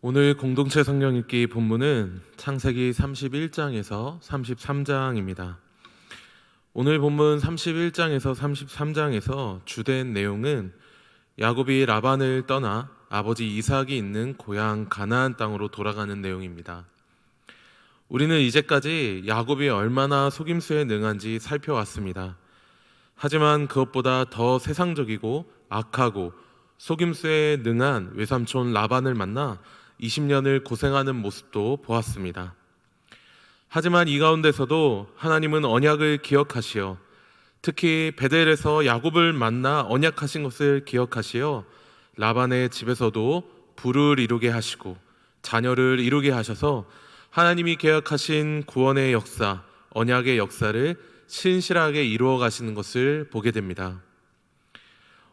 오늘 공동체 성경 읽기 본문은 창세기 31장에서 33장입니다. 오늘 본문 31장에서 33장에서 주된 내용은 야곱이 라반을 떠나 아버지 이삭이 있는 고향 가나안 땅으로 돌아가는 내용입니다. 우리는 이제까지 야곱이 얼마나 속임수에 능한지 살펴왔습니다. 하지만 그것보다 더 세상적이고 악하고 속임수에 능한 외삼촌 라반을 만나 20년을 고생하는 모습도 보았습니다. 하지만 이 가운데서도 하나님은 언약을 기억하시어 특히 베델에서 야곱을 만나 언약하신 것을 기억하시어 라반의 집에서도 부를 이루게 하시고 자녀를 이루게 하셔서 하나님이 계약하신 구원의 역사, 언약의 역사를 신실하게 이루어 가시는 것을 보게 됩니다.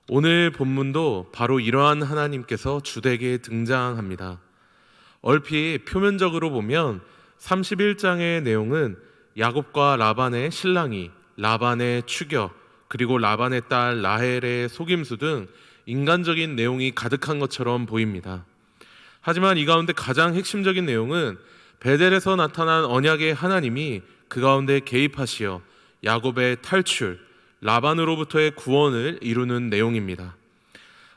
오늘 본문도 바로 이러한 하나님께서 주되게 등장합니다. 얼핏 표면적으로 보면 31장의 내용은 야곱과 라반의 신랑이 라반의 추격, 그리고 라반의 딸 라헬의 속임수 등 인간적인 내용이 가득한 것처럼 보입니다. 하지만 이 가운데 가장 핵심적인 내용은 베델에서 나타난 언약의 하나님이 그 가운데 개입하시어 야곱의 탈출, 라반으로부터의 구원을 이루는 내용입니다.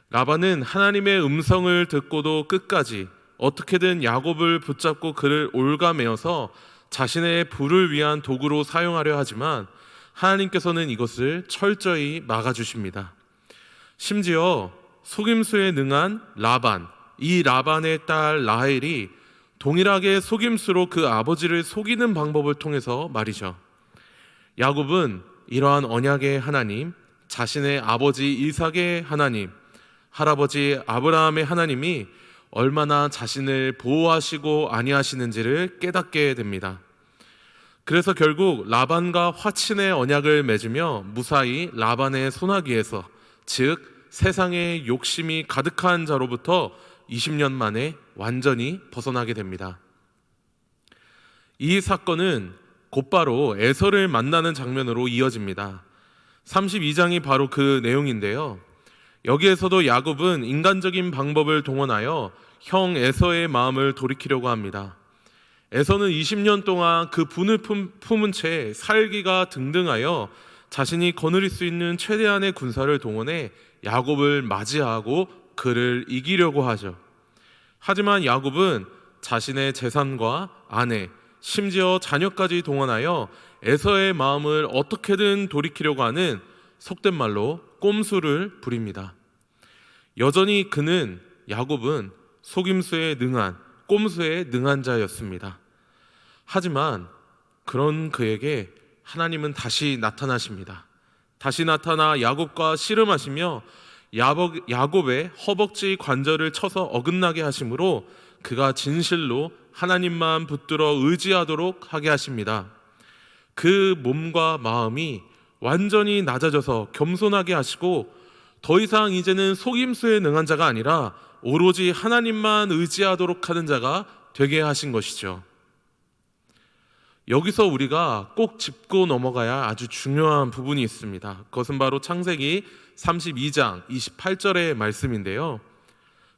라반은 하나님의 음성을 듣고도 끝까지 어떻게든 야곱을 붙잡고 그를 올가매어서 자신의 부를 위한 도구로 사용하려 하지만 하나님께서는 이것을 철저히 막아주십니다. 심지어 속임수에 능한 라반, 이 라반의 딸 라헬이 동일하게 속임수로 그 아버지를 속이는 방법을 통해서 말이죠. 야곱은 이러한 언약의 하나님, 자신의 아버지 이삭의 하나님, 할아버지 아브라함의 하나님이 얼마나 자신을 보호하시고 안위하시는지를 깨닫게 됩니다. 그래서 결국 라반과 화친의 언약을 맺으며 무사히 라반의 손아귀에서, 즉 세상의 욕심이 가득한 자로부터 20년 만에 완전히 벗어나게 됩니다. 이 사건은 곧바로 에서를 만나는 장면으로 이어집니다. 32장이 바로 그 내용인데요. 여기에서도 야곱은 인간적인 방법을 동원하여 형 에서의 마음을 돌이키려고 합니다. 에서는 20년 동안 그 분을 품은 채 살기가 등등하여 자신이 거느릴 수 있는 최대한의 군사를 동원해 야곱을 맞이하고 그를 이기려고 하죠. 하지만 야곱은 자신의 재산과 아내, 심지어 자녀까지 동원하여 에서의 마음을 어떻게든 돌이키려고 하는 속된 말로 꼼수를 부립니다. 여전히 야곱은 속임수에 능한, 꼼수에 능한 자였습니다. 하지만 그런 그에게 하나님은 다시 나타나십니다. 다시 나타나 야곱과 씨름하시며 야곱의 허벅지 관절을 쳐서 어긋나게 하심으로 그가 진실로 하나님만 붙들어 의지하도록 하게 하십니다. 그 몸과 마음이 완전히 낮아져서 겸손하게 하시고 더 이상 이제는 속임수에 능한 자가 아니라 오로지 하나님만 의지하도록 하는 자가 되게 하신 것이죠. 여기서 우리가 꼭 짚고 넘어가야 아주 중요한 부분이 있습니다. 그것은 바로 창세기 32장 28절의 말씀인데요.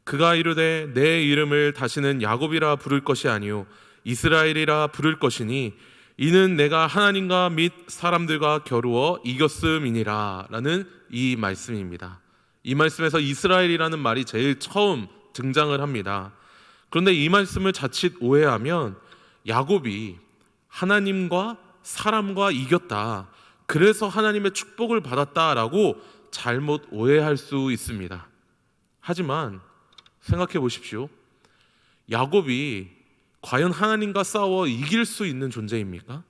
그가 이르되 내 이름을 다시는 야곱이라 부를 것이 아니요 이스라엘이라 부를 것이니 이는 내가 하나님과 및 사람들과 겨루어 이겼음이니라 라는 이 말씀입니다. 이 말씀에서 이스라엘이라는 말이 제일 처음 등장을 합니다. 그런데 이 말씀을 자칫 오해하면 야곱이 하나님과 사람과 이겼다, 그래서 하나님의 축복을 받았다라고 잘못 오해할 수 있습니다. 하지만 생각해 보십시오. 야곱이 과연 하나님과 싸워 이길 수 있는 존재입니까?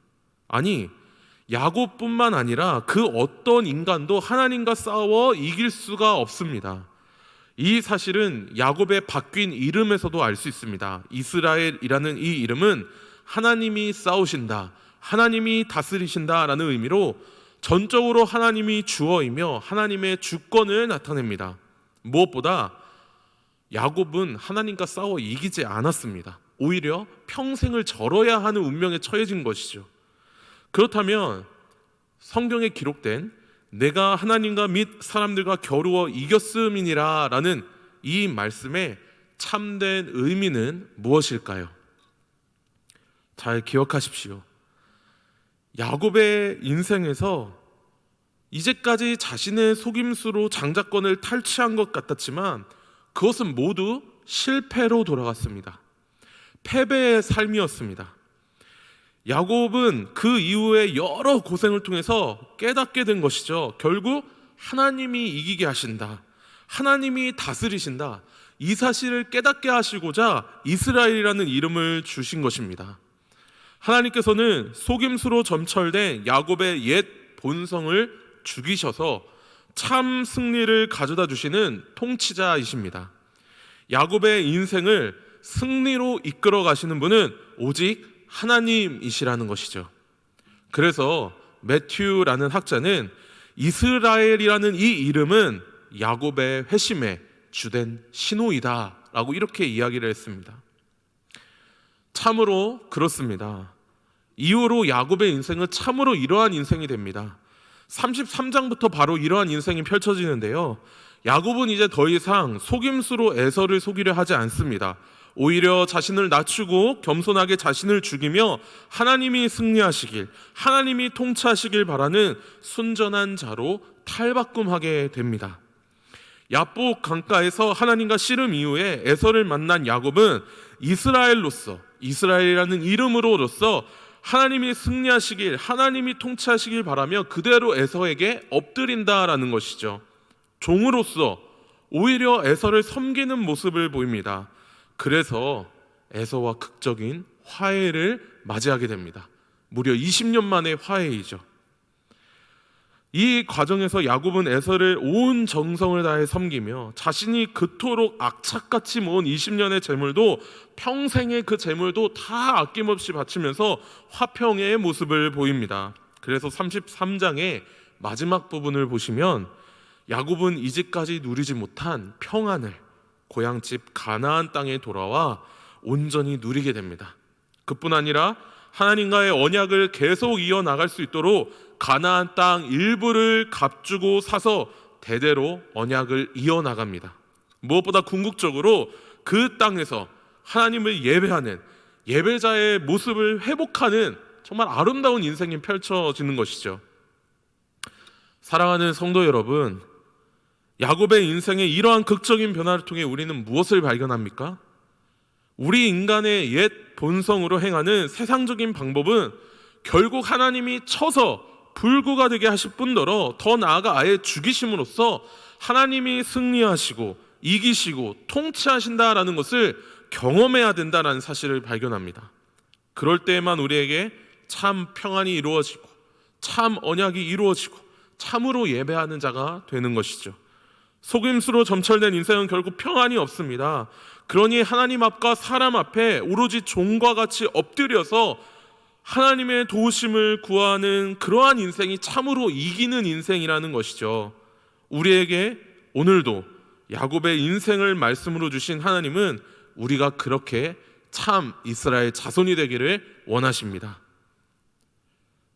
아니, 야곱뿐만 아니라 그 어떤 인간도 하나님과 싸워 이길 수가 없습니다. 이 사실은 야곱의 바뀐 이름에서도 알 수 있습니다. 이스라엘이라는 이 이름은 하나님이 싸우신다, 하나님이 다스리신다라는 의미로 전적으로 하나님이 주어이며 하나님의 주권을 나타냅니다. 무엇보다 야곱은 하나님과 싸워 이기지 않았습니다. 오히려 평생을 절어야 하는 운명에 처해진 것이죠. 그렇다면 성경에 기록된 내가 하나님과 및 사람들과 겨루어 이겼음이니라 라는 이 말씀에 참된 의미는 무엇일까요? 잘 기억하십시오. 야곱의 인생에서 이제까지 자신의 속임수로 장자권을 탈취한 것 같았지만 그것은 모두 실패로 돌아갔습니다. 패배의 삶이었습니다. 야곱은 그 이후에 여러 고생을 통해서 깨닫게 된 것이죠. 결국 하나님이 이기게 하신다, 하나님이 다스리신다, 이 사실을 깨닫게 하시고자 이스라엘이라는 이름을 주신 것입니다. 하나님께서는 속임수로 점철된 야곱의 옛 본성을 죽이셔서 참 승리를 가져다 주시는 통치자이십니다. 야곱의 인생을 승리로 이끌어 가시는 분은 오직 하나님이시라는 것이죠. 그래서 매튜라는 학자는 이스라엘이라는 이 이름은 야곱의 회심의 주된 신호이다 라고 이렇게 이야기를 했습니다. 참으로 그렇습니다. 이후로 야곱의 인생은 참으로 이러한 인생이 됩니다. 33장부터 바로 이러한 인생이 펼쳐지는데요, 야곱은 이제 더 이상 속임수로 에서를 속이려 하지 않습니다. 오히려 자신을 낮추고 겸손하게 자신을 죽이며 하나님이 승리하시길, 하나님이 통치하시길 바라는 순전한 자로 탈바꿈하게 됩니다. 야복 강가에서 하나님과 씨름 이후에 에서를 만난 야곱은 이스라엘로서, 이스라엘이라는 이름으로서 하나님이 승리하시길, 하나님이 통치하시길 바라며 그대로 에서에게 엎드린다라는 것이죠. 종으로서 오히려 에서를 섬기는 모습을 보입니다. 그래서 에서와 극적인 화해를 맞이하게 됩니다. 무려 20년 만의 화해이죠. 이 과정에서 야곱은 에서를 온 정성을 다해 섬기며 자신이 그토록 악착같이 모은 20년의 재물도, 평생의 그 재물도 다 아낌없이 바치면서 화평의 모습을 보입니다. 그래서 33장의 마지막 부분을 보시면 야곱은 이제까지 누리지 못한 평안을 고향집 가나안 땅에 돌아와 온전히 누리게 됩니다. 그뿐 아니라 하나님과의 언약을 계속 이어나갈 수 있도록 가나안 땅 일부를 값주고 사서 대대로 언약을 이어나갑니다. 무엇보다 궁극적으로 그 땅에서 하나님을 예배하는 예배자의 모습을 회복하는 정말 아름다운 인생이 펼쳐지는 것이죠. 사랑하는 성도 여러분, 야곱의 인생의 이러한 극적인 변화를 통해 우리는 무엇을 발견합니까? 우리 인간의 옛 본성으로 행하는 세상적인 방법은 결국 하나님이 쳐서 불구가 되게 하실 뿐더러 더 나아가 아예 죽이심으로써 하나님이 승리하시고 이기시고 통치하신다라는 것을 경험해야 된다라는 사실을 발견합니다. 그럴 때에만 우리에게 참 평안이 이루어지고 참 언약이 이루어지고 참으로 예배하는 자가 되는 것이죠. 속임수로 점철된 인생은 결국 평안이 없습니다. 그러니 하나님 앞과 사람 앞에 오로지 종과 같이 엎드려서 하나님의 도우심을 구하는 그러한 인생이 참으로 이기는 인생이라는 것이죠. 우리에게 오늘도 야곱의 인생을 말씀으로 주신 하나님은 우리가 그렇게 참 이스라엘 자손이 되기를 원하십니다.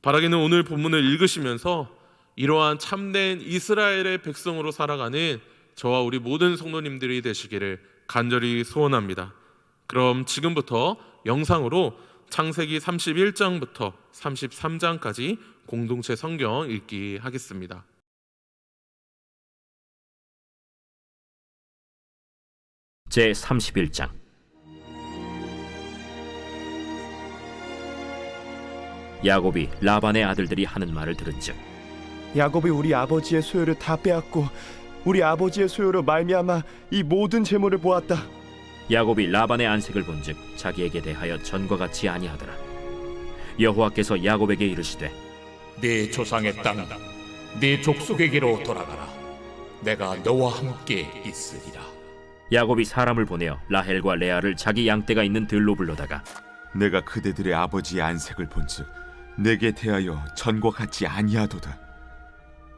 바라기는 오늘 본문을 읽으시면서 이러한 참된 이스라엘의 백성으로 살아가는 저와 우리 모든 성도님들이 되시기를 간절히 소원합니다. 그럼 지금부터 영상으로 창세기 31장부터 33장까지 공동체 성경 읽기 하겠습니다. 제31장. 야곱이 라반의 아들들이 하는 말을 들은즉 야곱이 우리 아버지의 소유를 다 빼앗고 우리 아버지의 소유로 말미암아 이 모든 재물을 보았다. 야곱이 라반의 안색을 본즉 자기에게 대하여 전과 같이 아니하더라. 여호와께서 야곱에게 이르시되 네 조상의 땅, 네 족속에게로 돌아가라. 내가 너와 함께 있으리라. 야곱이 사람을 보내어 라헬과 레아를 자기 양떼가 있는 들로 불러다가 내가 그대들의 아버지의 안색을 본즉 내게 대하여 전과 같이 아니하도다.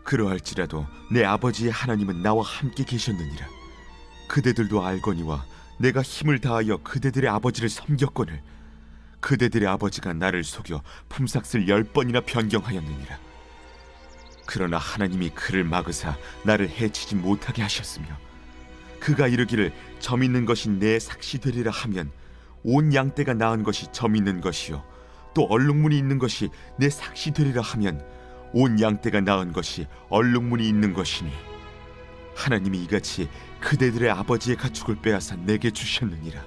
그러할지라도 내 아버지의 하나님은 나와 함께 계셨느니라. 그대들도 알거니와 내가 힘을 다하여 그대들의 아버지를 섬겼거늘 그대들의 아버지가 나를 속여 품삯을 10번이나 변경하였느니라. 그러나 하나님이 그를 막으사 나를 해치지 못하게 하셨으며 그가 이르기를 점 있는 것이 내 삭시 되리라 하면 온 양떼가 낳은 것이 점 있는 것이요 또 얼룩무늬 있는 것이 내 삭시 되리라 하면 온 양떼가 낳은 것이 얼룩무늬 있는 것이니 하나님이 이같이 그대들의 아버지의 가축을 빼앗아 내게 주셨느니라.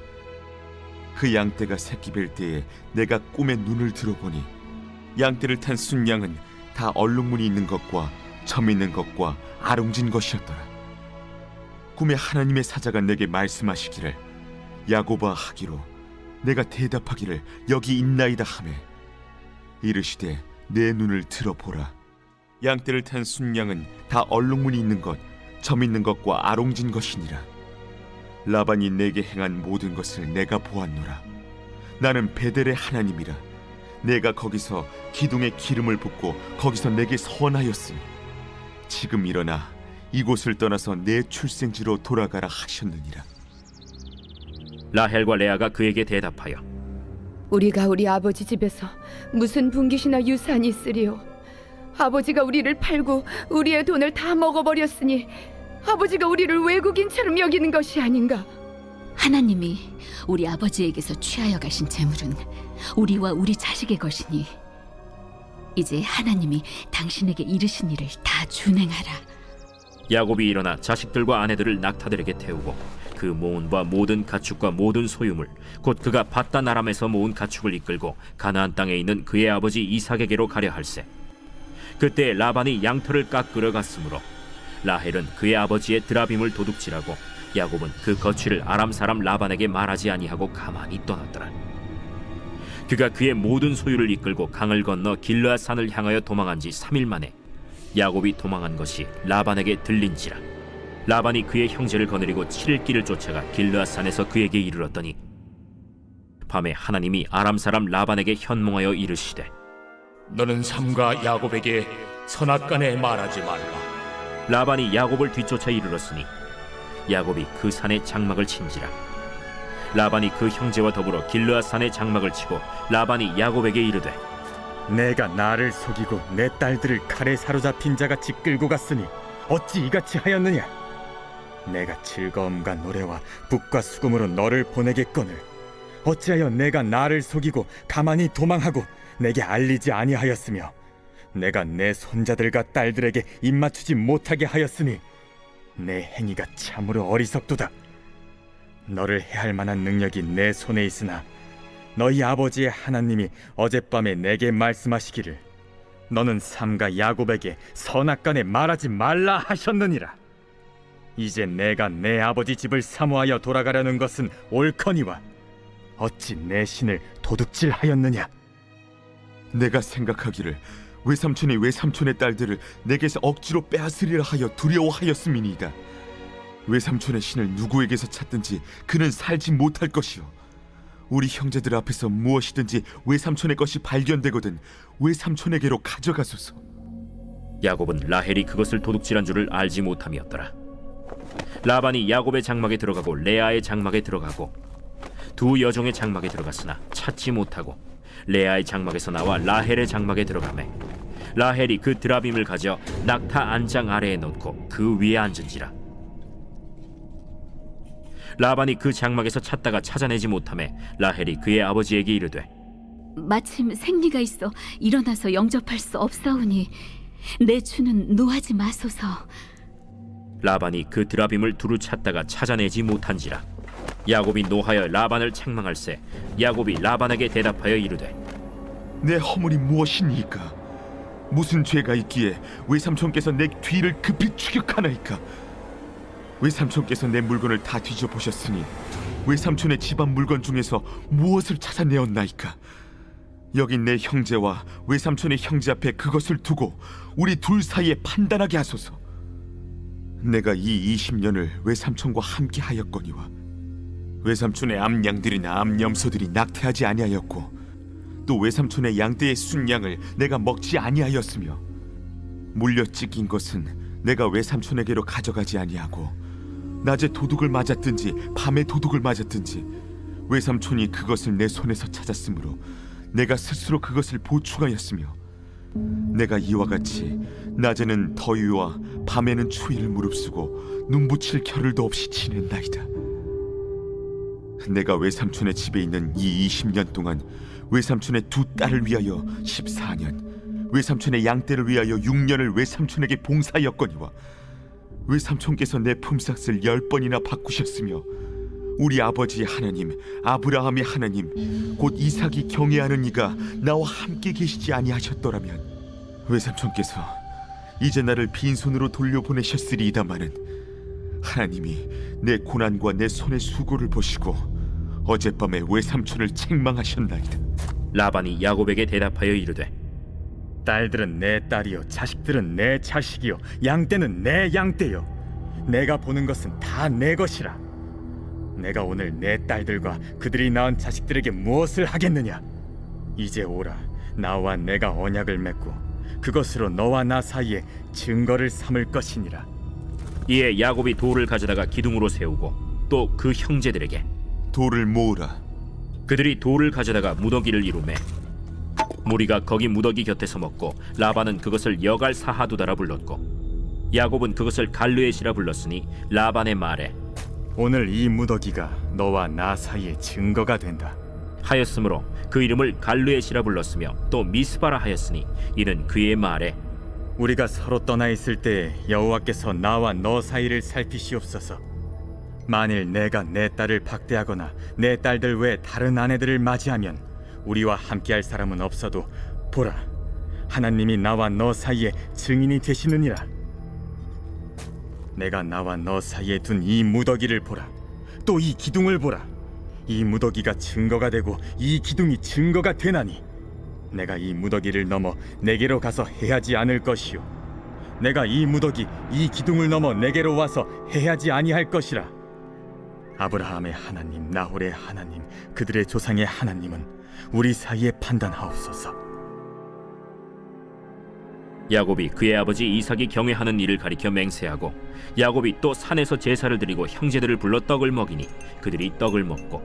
그 양떼가 새끼 뵐 때에 내가 꿈에 눈을 들어보니 양떼를 탄 순양은 다 얼룩무늬 있는 것과 점 있는 것과 아롱진 것이었더라. 꿈에 하나님의 사자가 내게 말씀하시기를 야곱아 하기로 내가 대답하기를 여기 있나이다 하매 이르시되 내 눈을 들어보라. 양떼를 탄 순양은 다 얼룩무늬 있는 것, 점 있는 것과 아롱진 것이니라. 라반이 내게 행한 모든 것을 내가 보았노라. 나는 베델의 하나님이라. 내가 거기서 기둥에 기름을 붓고 거기서 내게 선하였으니 지금 일어나 이곳을 떠나서 내 출생지로 돌아가라 하셨느니라. 라헬과 레아가 그에게 대답하여 우리가 우리 아버지 집에서 무슨 분깃이나 유산이 있으리요? 아버지가 우리를 팔고 우리의 돈을 다 먹어버렸으니 아버지가 우리를 외국인처럼 여기는 것이 아닌가? 하나님이 우리 아버지에게서 취하여 가신 재물은 우리와 우리 자식의 것이니 이제 하나님이 당신에게 이르신 일을 다 준행하라. 야곱이 일어나 자식들과 아내들을 낙타들에게 태우고 그 모은 바 모든 가축과 모든 소유물 곧 그가 바단 아람에서 모은 가축을 이끌고 가나안 땅에 있는 그의 아버지 이삭에게로 가려 할세. 그때 라반이 양털을 깎으러 갔으므로 라헬은 그의 아버지의 드라빔을 도둑질하고 야곱은 그 거취를 아람 사람 라반에게 말하지 아니하고 가만히 떠났더라. 그가 그의 모든 소유를 이끌고 강을 건너 길르앗 산을 향하여 도망한 지 3일 만에 야곱이 도망한 것이 라반에게 들린지라. 라반이 그의 형제를 거느리고 7일 길을 쫓아가 길르앗 산에서 그에게 이르렀더니 밤에 하나님이 아람 사람 라반에게 현몽하여 이르시되 너는 삼가 야곱에게 선악간에 말하지 말라. 라반이 야곱을 뒤쫓아 이르렀으니 야곱이 그 산에 장막을 친지라. 라반이 그 형제와 더불어 길르앗 산에 장막을 치고 라반이 야곱에게 이르되 내가 나를 속이고 내 딸들을 칼에 사로잡힌 자같이 끌고 갔으니 어찌 이같이 하였느냐? 내가 즐거움과 노래와 북과 수금으로 너를 보내겠거늘 어찌하여 내가 나를 속이고 가만히 도망하고 내게 알리지 아니하였으며 내가 내 손자들과 딸들에게 입맞추지 못하게 하였으니 내 행위가 참으로 어리석도다. 너를 해할 만한 능력이 내 손에 있으나 너희 아버지의 하나님이 어젯밤에 내게 말씀하시기를 너는 삼가 야곱에게 선악간에 말하지 말라 하셨느니라. 이제 내가 내 아버지 집을 사모하여 돌아가려는 것은 옳거니와 어찌 내 신을 도둑질하였느냐? 내가 생각하기를 외삼촌이 외삼촌의 딸들을 내게서 억지로 빼앗으리라 하여 두려워하였음이니이다. 외삼촌의 신을 누구에게서 찾든지 그는 살지 못할 것이요 우리 형제들 앞에서 무엇이든지 외삼촌의 것이 발견되거든 외삼촌에게로 가져가소서. 야곱은 라헬이 그것을 도둑질한 줄을 알지 못함이었더라. 라반이 야곱의 장막에 들어가고 레아의 장막에 들어가고 두 여종의 장막에 들어갔으나 찾지 못하고 레아의 장막에서 나와 라헬의 장막에 들어가매 라헬이 그 드라빔을 가져 낙타 안장 아래에 놓고 그 위에 앉은지라. 라반이 그 장막에서 찾다가 찾아내지 못하매 라헬이 그의 아버지에게 이르되 마침 생리가 있어 일어나서 영접할 수 없사오니 내 주는 노하지 마소서. 라반이 그 드라빔을 두루 찾다가 찾아내지 못한지라. 야곱이 노하여 라반을 책망할세. 야곱이 라반에게 대답하여 이르되 내 허물이 무엇이니까? 무슨 죄가 있기에 외삼촌께서 내 뒤를 급히 추격하나이까? 외삼촌께서 내 물건을 다 뒤져보셨으니 외삼촌의 집안 물건 중에서 무엇을 찾아내었나이까? 여기 내 형제와 외삼촌의 형제 앞에 그것을 두고 우리 둘 사이에 판단하게 하소서. 내가 이 20년을 외삼촌과 함께 하였거니와 외삼촌의 암양들이나 암염소들이 낙태하지 아니하였고 또 외삼촌의 양떼의 순양을 내가 먹지 아니하였으며 물려 찢긴 것은 내가 외삼촌에게로 가져가지 아니하고 낮에 도둑을 맞았든지 밤에 도둑을 맞았든지 외삼촌이 그것을 내 손에서 찾았으므로 내가 스스로 그것을 보충하였으며 내가 이와 같이 낮에는 더위와 밤에는 추위를 무릅쓰고 눈붙일 겨를도 없이 지냈나이다. 내가 외삼촌의 집에 있는 이 20년 동안 외삼촌의 두 딸을 위하여 14년, 외삼촌의 양떼를 위하여 6년을 외삼촌에게 봉사하였거니와 외삼촌께서 내 품삯을 10번이나 바꾸셨으며 우리 아버지의 하나님 아브라함의 하나님 곧 이삭이 경외하는 이가 나와 함께 계시지 아니하셨더라면 외삼촌께서 이제 나를 빈손으로 돌려보내셨으리이다마는 하나님이 내 고난과 내 손의 수고를 보시고 어젯밤에 외삼촌을 책망하셨나이다. 라반이 야곱에게 대답하여 이르되 딸들은 내 딸이요 자식들은 내 자식이요 양떼는 내 양떼요 내가 보는 것은 다 내 것이라. 내가 오늘 내 딸들과 그들이 낳은 자식들에게 무엇을 하겠느냐? 이제 오라, 나와 내가 언약을 맺고 그것으로 너와 나 사이에 증거를 삼을 것이니라. 이에 야곱이 돌을 가져다가 기둥으로 세우고 또 그 형제들에게 돌을 모으라. 그들이 돌을 가져다가 무더기를 이루매 무리가 거기 무더기 곁에서 먹고 라반은 그것을 여갈 사하두다라 불렀고 야곱은 그것을 갈르엣이라 불렀으니 라반의 말에 오늘 이 무더기가 너와 나 사이에 증거가 된다 하였으므로 그 이름을 갈르엣이라 불렀으며 또 미스바라 하였으니 이는 그의 말에 우리가 서로 떠나 있을 때 여호와께서 나와 너 사이를 살피시옵소서. 만일 내가 내 딸을 박대하거나 내 딸들 외 다른 아내들을 맞이하면 우리와 함께할 사람은 없어도 보라, 하나님이 나와 너 사이에 증인이 되시느니라. 내가 나와 너 사이에 둔 이 무더기를 보라. 또 이 기둥을 보라. 이 무더기가 증거가 되고 이 기둥이 증거가 되나니 내가 이 무더기를 넘어 내게로 가서 해하지 않을 것이요 내가 이 무더기 이 기둥을 넘어 내게로 와서 해하지 아니할 것이라. 아브라함의 하나님 나홀의 하나님 그들의 조상의 하나님은 우리 사이에 판단하옵소서. 야곱이 그의 아버지 이삭이 경외하는 일을 가리켜 맹세하고 야곱이 또 산에서 제사를 드리고 형제들을 불러 떡을 먹이니 그들이 떡을 먹고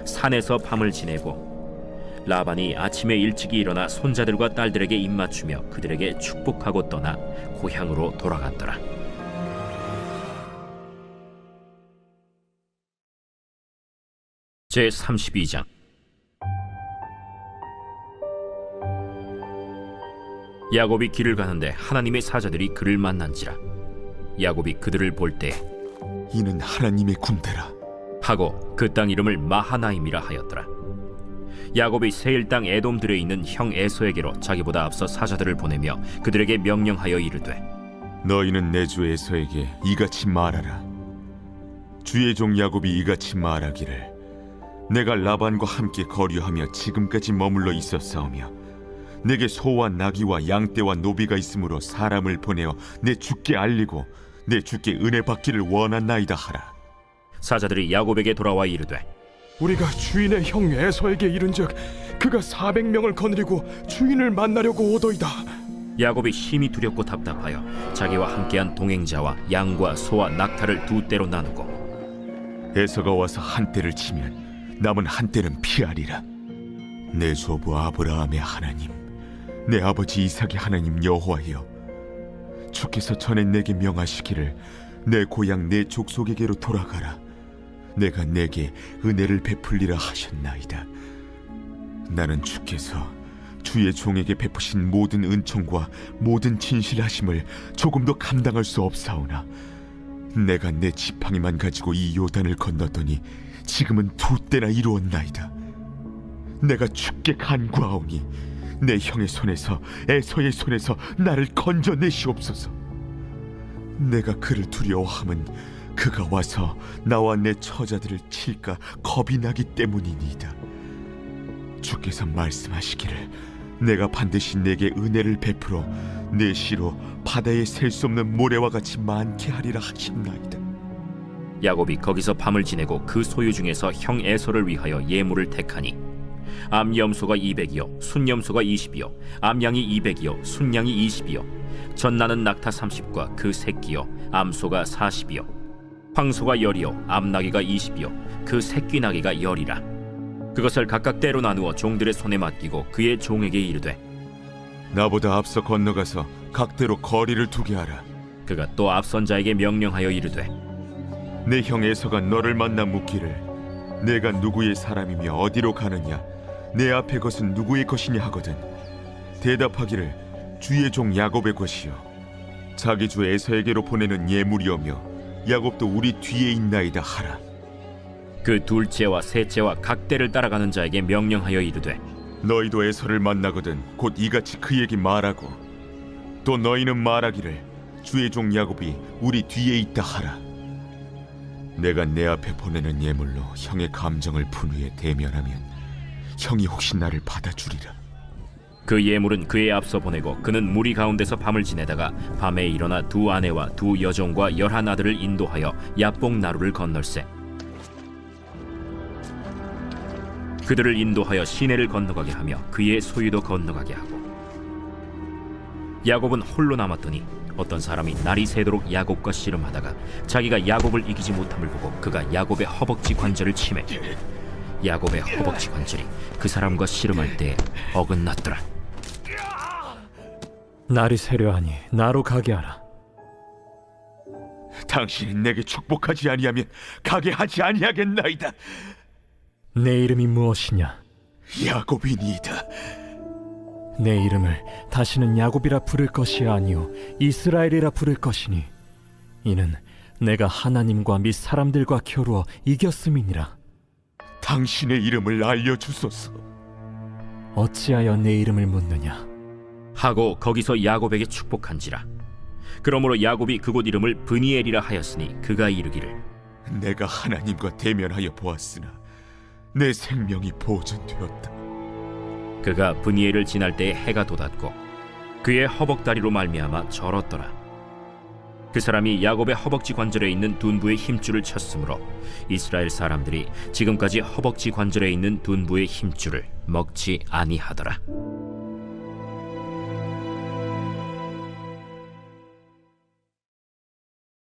산에서 밤을 지내고 라반이 아침에 일찍이 일어나 손자들과 딸들에게 입맞추며 그들에게 축복하고 떠나 고향으로 돌아갔더라. 제32장. 야곱이 길을 가는데 하나님의 사자들이 그를 만난지라. 야곱이 그들을 볼 때 이는 하나님의 군대라 하고 그 땅 이름을 마하나임이라 하였더라. 야곱이 세일 땅 에돔들에 있는 형 에서에게로 자기보다 앞서 사자들을 보내며 그들에게 명령하여 이르되 너희는 내 주 에서에게 이같이 말하라. 주의 종 야곱이 이같이 말하기를 내가 라반과 함께 거류하며 지금까지 머물러 있었사오며 내게 소와 나귀와 양떼와 노비가 있으므로 사람을 보내어 내 주께 알리고 내 주께 은혜 받기를 원하나이다 하라. 사자들이 야곱에게 돌아와 이르되 우리가 주인의 형 에서에게 이른즉 그가 400명을 거느리고 주인을 만나려고 오더이다. 야곱이 심히 두렵고 답답하여 자기와 함께한 동행자와 양과 소와 낙타를 두 떼로 나누고 에서가 와서 한 떼를 치면 남은 한 떼는 피하리라. 내 조부 아브라함의 하나님 내 아버지 이삭의 하나님 여호와여, 주께서 전에 내게 명하시기를 내 고향 내 족속에게로 돌아가라. 내가 내게 은혜를 베풀리라 하셨나이다. 나는 주께서 주의 종에게 베푸신 모든 은총과 모든 진실하심을 조금도 감당할 수 없사오나 내가 내 지팡이만 가지고 이 요단을 건넜더니 지금은 두 때나 이루었나이다. 내가 주께 간구하오니 내 형의 손에서 에서의 손에서 나를 건져내시옵소서. 내가 그를 두려워함은 그가 와서 나와 내 처자들을 칠까 겁이 나기 때문이니이다. 주께서 말씀하시기를 내가 반드시 내게 은혜를 베풀어 내 시로 바다에 셀 수 없는 모래와 같이 많게 하리라 하셨나이다. 야곱이 거기서 밤을 지내고 그 소유 중에서 형 에서를 위하여 예물을 택하니 암염소가 200이요 순염소가 20이요 암양이 200이요 순양이 20이요 젖나는 낙타 30과 그 새끼요 암소가 40이요 황소가 10이요 암나귀가 20이요 그 새끼 나귀가 10이라. 그것을 각각 때로 나누어 종들의 손에 맡기고 그의 종에게 이르되 나보다 앞서 건너가서 각대로 거리를 두게 하라. 그가 또 앞선 자에게 명령하여 이르되 내 형 에서가 너를 만나 묻기를 내가 누구의 사람이며 어디로 가느냐 내 앞에 것은 누구의 것이냐 하거든 대답하기를 주의 종 야곱의 것이요 자기 주 에서에게로 보내는 예물이오며 야곱도 우리 뒤에 있나이다 하라. 그 둘째와 셋째와 각대를 따라가는 자에게 명령하여 이르되 너희도 에서를 만나거든 곧 이같이 그에게 말하고 또 너희는 말하기를 주의 종 야곱이 우리 뒤에 있다 하라. 내가 내 앞에 보내는 예물로 형의 감정을 분후에 대면하면 형이 혹시 나를 받아주리라. 그 예물은 그의 앞서 보내고 그는 무리 가운데서 밤을 지내다가 밤에 일어나 두 아내와 두 여종과 11 아들을 인도하여 야복 나루를 건널세. 그들을 인도하여 시내를 건너가게 하며 그의 소유도 건너가게 하고 야곱은 홀로 남았더니 어떤 사람이 날이 새도록 야곱과 씨름하다가 자기가 야곱을 이기지 못함을 보고 그가 야곱의 허벅지 관절을 치매 야곱의 허벅지 관절이 그 사람과 씨름할 때에 어긋났더라. 날이 새려하니 나로 가게 하라. 당신이 내게 축복하지 아니하면 가게 하지 아니하겠나이다. 내 이름이 무엇이냐? 야곱이니이다. 내 이름을 다시는 야곱이라 부를 것이 아니요 이스라엘이라 부를 것이니 이는 내가 하나님과 및 사람들과 겨루어 이겼음이니라. 당신의 이름을 알려주소서. 어찌하여 내 이름을 묻느냐? 하고 거기서 야곱에게 축복한지라. 그러므로 야곱이 그곳 이름을 브니엘이라 하였으니 그가 이르기를 내가 하나님과 대면하여 보았으나 내 생명이 보존되었다. 그가 브니엘을 지날 때에 해가 돋았고 그의 허벅다리로 말미암아 절었더라. 그 사람이 야곱의 허벅지 관절에 있는 둔부의 힘줄을 쳤으므로 이스라엘 사람들이 지금까지 허벅지 관절에 있는 둔부의 힘줄을 먹지 아니하더라.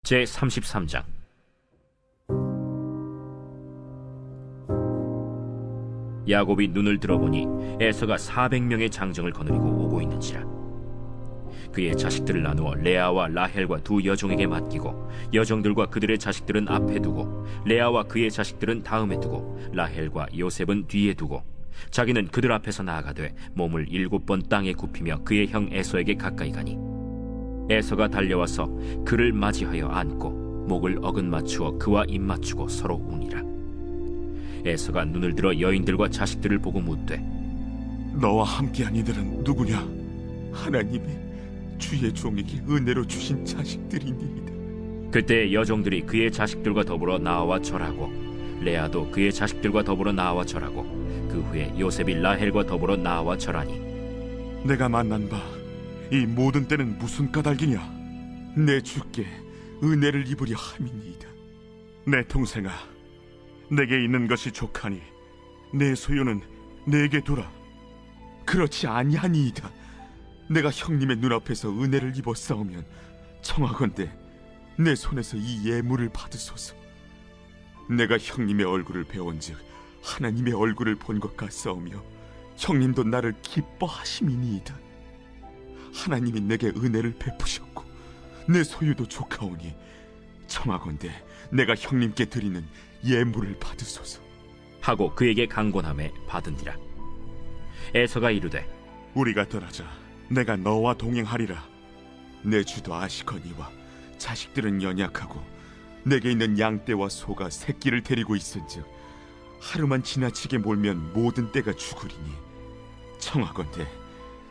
제 33장. 야곱이 눈을 들어보니 에서가 400명의 장정을 거느리고 오고 있는지라. 그의 자식들을 나누어 레아와 라헬과 두 여종에게 맡기고 여종들과 그들의 자식들은 앞에 두고 레아와 그의 자식들은 다음에 두고 라헬과 요셉은 뒤에 두고 자기는 그들 앞에서 나아가되 몸을 7번 땅에 굽히며 그의 형 에서에게 가까이 가니 에서가 달려와서 그를 맞이하여 안고 목을 어긋 맞추어 그와 입 맞추고 서로 우니라. 에서가 눈을 들어 여인들과 자식들을 보고 묻되 너와 함께한 이들은 누구냐? 하나님이 주의 종에게 은혜로 주신 자식들이니이다. 그때 여종들이 그의 자식들과 더불어 나와 절하고 레아도 그의 자식들과 더불어 나와 절하고 그 후에 요셉이 라헬과 더불어 나와 절하니 내가 만난 바 이 모든 때는 무슨 까닭이냐? 내 주께 은혜를 입으려 함이니이다. 내 동생아, 내게 있는 것이 족하니 내 소유는 내게 두라. 그렇지 아니하니이다. 내가 형님의 눈앞에서 은혜를 입어 싸우면 청하건대 내 손에서 이 예물을 받으소서. 내가 형님의 얼굴을 배운즉 하나님의 얼굴을 본 것 같사오며 형님도 나를 기뻐하심이니이다. 하나님이 내게 은혜를 베푸셨고 내 소유도 족하오니 청하건대 내가 형님께 드리는 예물을 받으소서 하고 그에게 강권함에 받으니라. 에서가 이르되 우리가 떠나자. 내가 너와 동행하리라. 내 주도 아시거니와 자식들은 연약하고 내게 있는 양떼와 소가 새끼를 데리고 있은즉 하루만 지나치게 몰면 모든 떼가 죽으리니 청하건대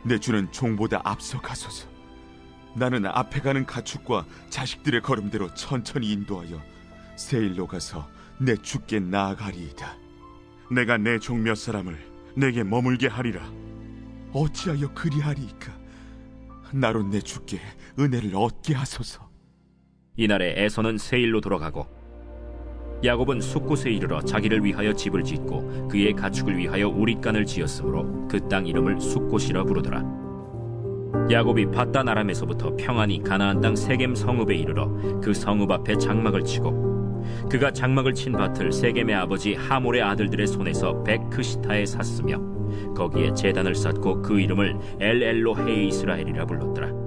내 주는 종보다 앞서 가소서. 나는 앞에 가는 가축과 자식들의 걸음대로 천천히 인도하여 세일로 가서 내 주께 나아가리이다. 내가 내 종 몇 사람을 내게 머물게 하리라. 어찌하여 그리하리이까? 나로 내 주께 은혜를 얻게 하소서. 이날에 에서는 세일로 돌아가고 야곱은 숫곳에 이르러 자기를 위하여 집을 짓고 그의 가축을 위하여 우릿간을 지었으므로 그 땅 이름을 숫곳이라 부르더라. 야곱이 밧단 아람에서부터 평안히 가나안 땅 세겜 성읍에 이르러 그 성읍 앞에 장막을 치고 그가 장막을 친 밭을 세겜의 아버지 하몰의 아들들의 손에서 백크시타에 샀으며 거기에 제단을 쌓고 그 이름을 엘엘로헤 이스라엘이라 불렀더라.